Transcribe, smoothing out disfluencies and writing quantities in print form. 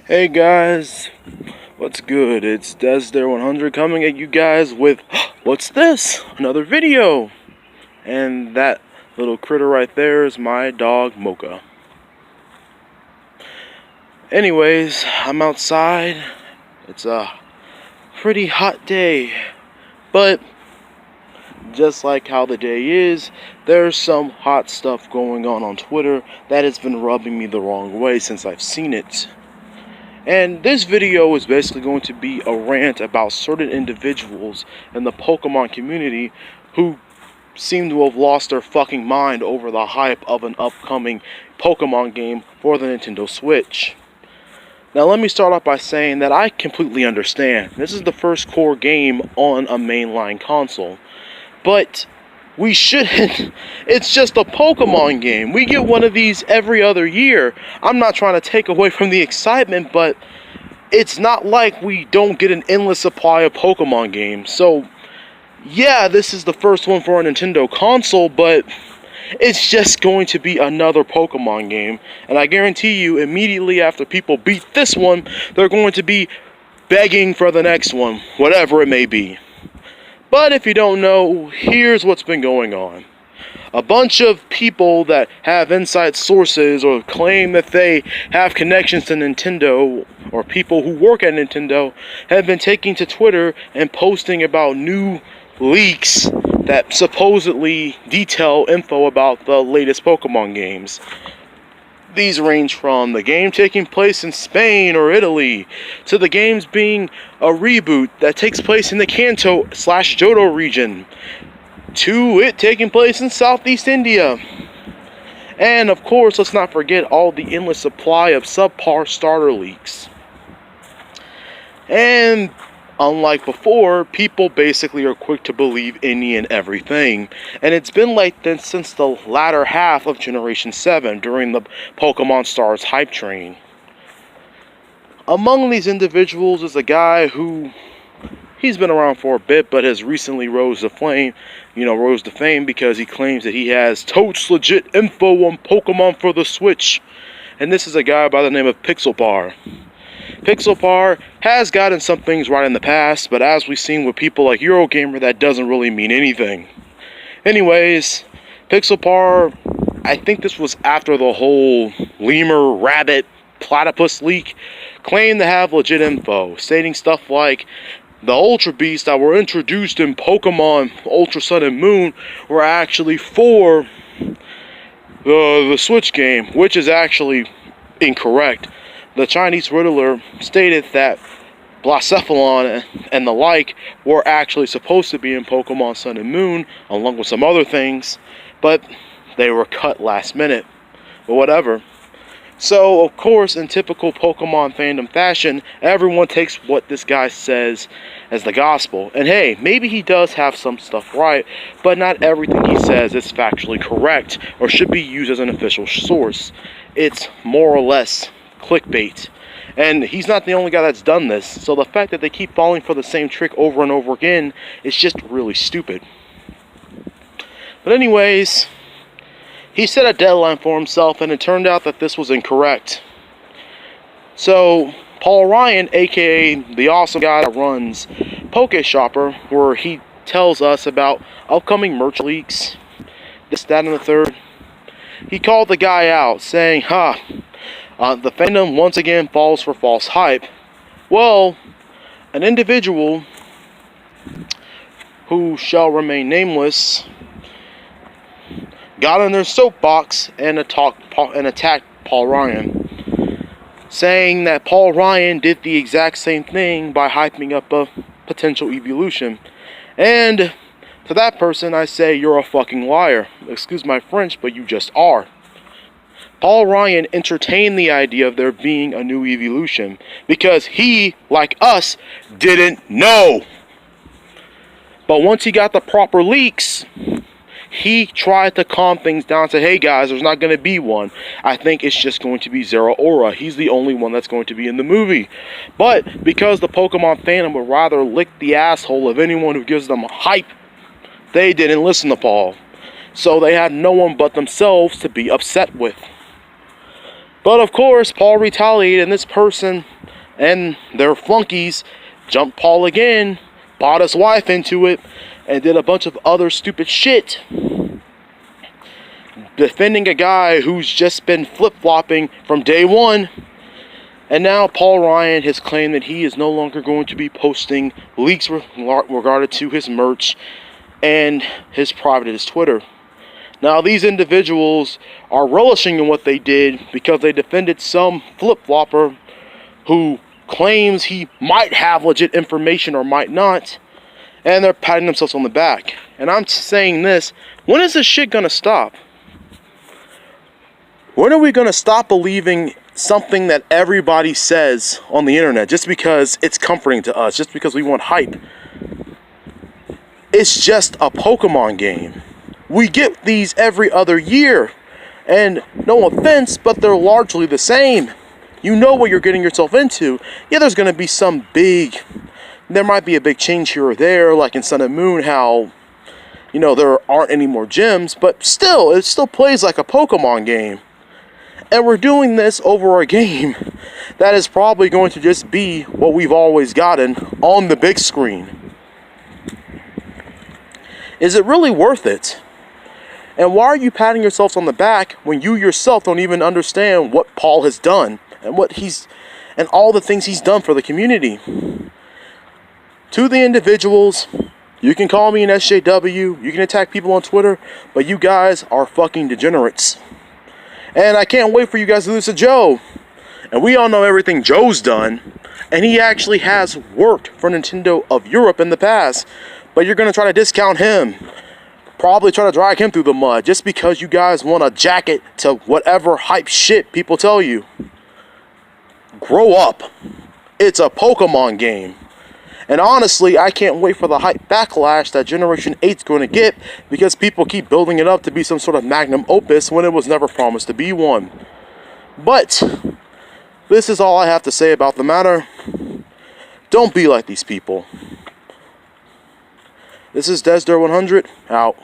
Hey guys, what's good? It's Des100 coming at you guys with what's this? Another video. And that little critter right there is my dog Mocha. Anyways, I'm outside. It's a pretty hot day, but just like how the day is, there's some hot stuff going on Twitter that has been rubbing me the wrong way since I've seen it. And this video is basically going to be a rant about certain individuals in the Pokemon community who seem to have lost their fucking mind over the hype of an upcoming Pokemon game for the Nintendo Switch. Now let me start off by saying that I completely understand. This is the first core game on a mainline console. But we shouldn't. It's just a Pokemon game. We get one of these every other year. I'm not trying to take away from the excitement, but it's not like we don't get an endless supply of Pokemon games. So, yeah, this is the first one for a Nintendo console, but it's just going to be another Pokemon game. And I guarantee you, immediately after people beat this one, they're going to be begging for the next one, whatever it may be. But if you don't know, here's what's been going on. A bunch of people that have inside sources or claim that they have connections to Nintendo, or people who work at Nintendo, have been taking to Twitter and posting about new leaks that supposedly detail info about the latest Pokemon games. These range from the game taking place in Spain or Italy, to the games being a reboot that takes place in the Kanto/Johto region, to it taking place in Southeast India. And of course, let's not forget all the endless supply of subpar starter leaks. And unlike before, people basically are quick to believe any and everything. And it's been like this since the latter half of Generation 7 during the Pokemon Stars hype train. Among these individuals is a guy who, he's been around for a bit, but has recently rose to fame because he claims that he has totes legit info on Pokemon for the Switch. And this is a guy by the name of Pixelpar. Pixelpar has gotten some things right in the past, but as we've seen with people like Eurogamer, that doesn't really mean anything. Anyways, Pixelpar, I think this was after the whole lemur, rabbit, platypus leak, claimed to have legit info, stating stuff like the Ultra Beasts that were introduced in Pokemon Ultra Sun and Moon were actually for the Switch game, which is actually incorrect. The Chinese Riddler stated that Blacephalon and the like were actually supposed to be in Pokemon Sun and Moon, along with some other things, but they were cut last minute. But whatever. So, of course, in typical Pokemon fandom fashion, everyone takes what this guy says as the gospel. And hey, maybe he does have some stuff right, but not everything he says is factually correct or should be used as an official source. It's more or less clickbait, and he's not the only guy that's done this, so the fact that they keep falling for the same trick over and over again is just really stupid. But anyways, he set a deadline for himself, and it turned out that this was incorrect. So Paul Ryan, aka the awesome guy that runs PokeShopper, where he tells us about upcoming merch leaks, this, that, and the third, he called the guy out saying, the fandom once again falls for false hype. Well, an individual who shall remain nameless got on their soapbox and attacked Paul Ryan, saying that Paul Ryan did the exact same thing by hyping up a potential evolution. And to that person, I say, you're a fucking liar. Excuse my French, but you just are. Paul Ryan entertained the idea of there being a new evolution because he, like us, didn't know. But once he got the proper leaks, he tried to calm things down and say, hey guys, there's not going to be one. I think it's just going to be Zeraora. He's the only one that's going to be in the movie. But because the Pokemon fandom would rather lick the asshole of anyone who gives them hype, they didn't listen to Paul. So they had no one but themselves to be upset with. But of course, Paul retaliated, and this person and their flunkies jumped Paul again, bought his wife into it, and did a bunch of other stupid shit. Defending a guy who's just been flip-flopping from day one. And now Paul Ryan has claimed that he is no longer going to be posting leaks regarding to his merch and his Twitter. Now these individuals are relishing in what they did because they defended some flip-flopper who claims he might have legit information or might not, and they're patting themselves on the back. And I'm saying this, when is this shit gonna stop? When are we gonna stop believing something that everybody says on the internet just because it's comforting to us, just because we want hype? It's just a Pokemon game. We get these every other year, and no offense, but they're largely the same. You know what you're getting yourself into. Yeah, there's going to be there might be a big change here or there, like in Sun and Moon, how, you know, there aren't any more gyms, but still, it still plays like a Pokemon game. And we're doing this over a game that is probably going to just be what we've always gotten on the big screen. Is it really worth it? And why are you patting yourselves on the back when you yourself don't even understand what Paul has done and and all the things he's done for the community? To the individuals, you can call me an SJW, you can attack people on Twitter, but you guys are fucking degenerates. And I can't wait for you guys to lose to Joe. And we all know everything Joe's done, and he actually has worked for Nintendo of Europe in the past, but you're going to try to discount him. Probably try to drag him through the mud just because you guys want a jacket to whatever hype shit people tell you. Grow up. It's a Pokemon game. And honestly, I can't wait for the hype backlash that Generation 8's going to get, because people keep building it up to be some sort of magnum opus when it was never promised to be one. But this is all I have to say about the matter. Don't be like these people. This is Desder100, out.